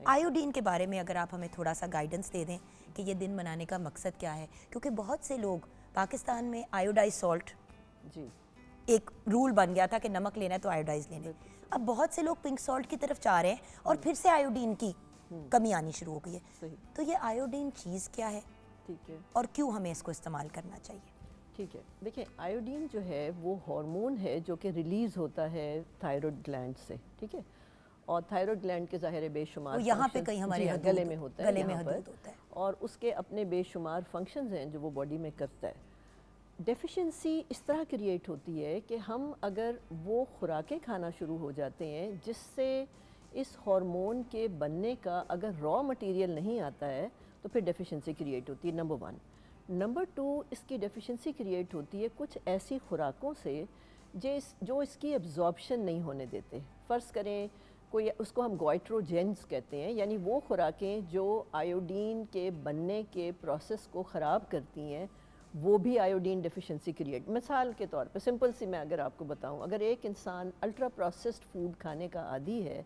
Iodine کے بارے میں اگر آپ ہمیں تھوڑا سا گائیڈنس دے دیں کہ یہ دن منانے کا مقصد کیا ہے، کیونکہ بہت سے لوگ پاکستان میں آیوڈائز سالٹ جی ایک رول بن گیا تھا کہ نمک لینا ہے تو آیوڈائز لینا ہے، اب بہت سے لوگ پنک سالٹ کی طرف جا رہے ہیں اور پھر سے آیوڈین کی کمی آنی شروع ہو گئی ہے، صحیح، تو یہ آیوڈین چیز کیا ہے ٹھیک ہے، اور کیوں ہمیں اس کو استعمال کرنا چاہیے؟ ٹھیک ہے. دیکھیں آیوڈین جو ہے وہ ہارمون ہے جو کہ ریلیز ہوتا ہے تھائرائیڈ گلینڈ سے، ٹھیک ہے، اور تھائرائیڈ گلینڈ کے ظاہر بے شمار وہ یہاں پہ فنکشن، کہیں ہمارے جی ہاں، حدود گلے میں ہوتا ہے، گلے میں یہاں پر، حدود ہوتا ہے، اور اس کے اپنے بے شمار فنکشنز ہیں جو وہ باڈی میں کرتا ہے. ڈیفیشنسی اس طرح کریٹ ہوتی ہے کہ ہم اگر وہ خوراکیں کھانا شروع ہو جاتے ہیں جس سے اس ہارمون کے بننے کا اگر را مٹیریل نہیں آتا ہے تو پھر ڈیفیشنسی کریٹ ہوتی ہے، نمبر 1. نمبر 2، اس کی ڈیفیشنسی کریٹ ہوتی ہے کچھ ایسی خوراکوں سے جو اس کی ابزاربشن نہیں ہونے دیتے. فرض کریں کوئی، اس کو ہم گوائٹروجینز کہتے ہیں، یعنی وہ خوراکیں جو آیوڈین کے بننے کے پروسیس کو خراب کرتی ہیں، وہ بھی آیوڈین ڈیفیشنسی کریٹ. مثال کے طور پہ سمپل سی میں اگر آپ کو بتاؤں، اگر ایک انسان الٹرا پروسیسڈ فوڈ کھانے کا عادی ہے،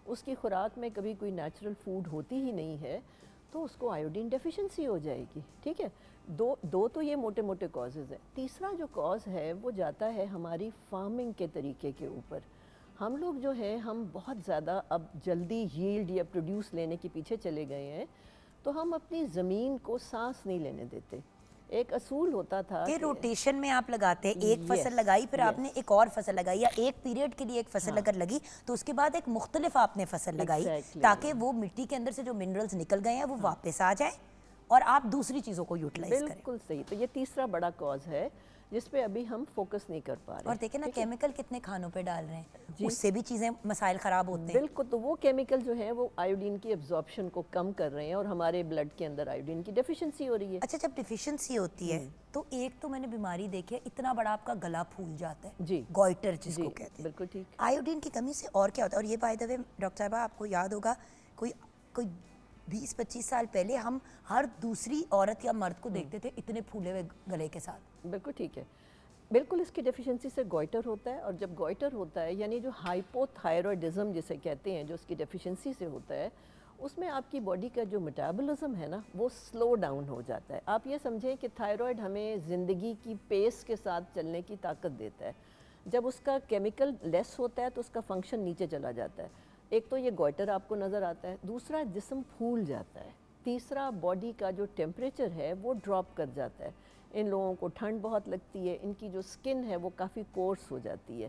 اس کی خوراک میں کبھی کوئی نیچرل فوڈ ہوتی ہی نہیں ہے، تو اس کو آیوڈین ڈیفیشنسی ہو جائے گی، ٹھیک ہے. دو تو یہ موٹے موٹے کازز ہیں. تیسرا جو کاز ہے وہ جاتا ہے ہماری فارمنگ کے طریقے کے اوپر. ہم لوگ جو ہے ہم بہت زیادہ اب جلدی ییلڈ یا پروڈیوس لینے کے پیچھے چلے گئے ہیں، تو ہم اپنی زمین کو سانس نہیں لینے دیتے. ایک اصول ہوتا تھا کہ روٹیشن میں آپ لگاتے ہیں، ایک فصل Yes, لگائی پھر آپ yes. نے ایک اور فصل لگائی، یا ایک پیریڈ کے لیے ایک فصل اگر لگی تو اس کے بعد ایک مختلف آپ نے فصل لگائی Exactly. تاکہ وہ مٹی کے اندر سے جو منرلز نکل گئے ہیں وہ واپس آ جائیں اور آپ دوسری چیزوں کو یوٹیلائز کریں. بالکل صحیح. تو یہ تیسرا بڑا کاز ہے جس پہ ابھی ہم فوکس نہیں کر پا رہے. اور دیکھیں نا کیمیکل کتنے کھانوں پہ ڈال رہے ہیں، جی. اس سے بھی چیزیں مسائل خراب ہوتے ہیں. بالکل. تو وہ کیمیکل جو ہیں وہ آیوڈین کی ابزاربشن کو کم کر رہے ہیں اور ہمارے بلڈ کے اندر آیوڈین کی ڈیفیشنسی ہو رہی ہے. اچھا، جب ڈیفیشنسی ہوتی ہے تو ایک تو میں نے بیماری دیکھی ہے، اتنا بڑا آپ کا گلا پھول جاتا ہے، جی گوئٹر جس جی کو کہتے ہیں. بالکل ٹھیک. آیوڈین کی کمی سے اور کیا ہوتا ہے؟ اور یہ بائی دا وے ڈاکٹر صاحبہ آپ کو یاد ہوگا کوئی 20-25 سال پہلے ہم ہر دوسری عورت یا مرد کو دیکھتے تھے اتنے پھولے ہوئے گلے کے ساتھ. بالکل ٹھیک ہے. بالکل اس کی ڈیفیشنسی سے گوئٹر ہوتا ہے، اور جب گوئٹر ہوتا ہے یعنی جو ہائپو تھائرائڈزم جسے کہتے ہیں، جو اس کی ڈیفیشنسی سے ہوتا ہے، اس میں آپ کی باڈی کا جو میٹابولزم ہے نا وہ سلو ڈاؤن ہو جاتا ہے. آپ یہ سمجھیں کہ تھائرائڈ ہمیں زندگی کی پیس کے ساتھ چلنے کی طاقت دیتا ہے. جب اس کا کیمیکل لیس ہوتا ہے تو اس کا فنکشن نیچے چلا جاتا ہے. ایک تو یہ گوئٹر آپ کو نظر آتا ہے، دوسرا جسم پھول جاتا ہے، تیسرا باڈی کا جو ٹیمپریچر ہے وہ ڈراپ کر جاتا ہے. ان لوگوں کو ٹھنڈ بہت لگتی ہے، ان کی جو سکن ہے وہ کافی کورس ہو جاتی ہے.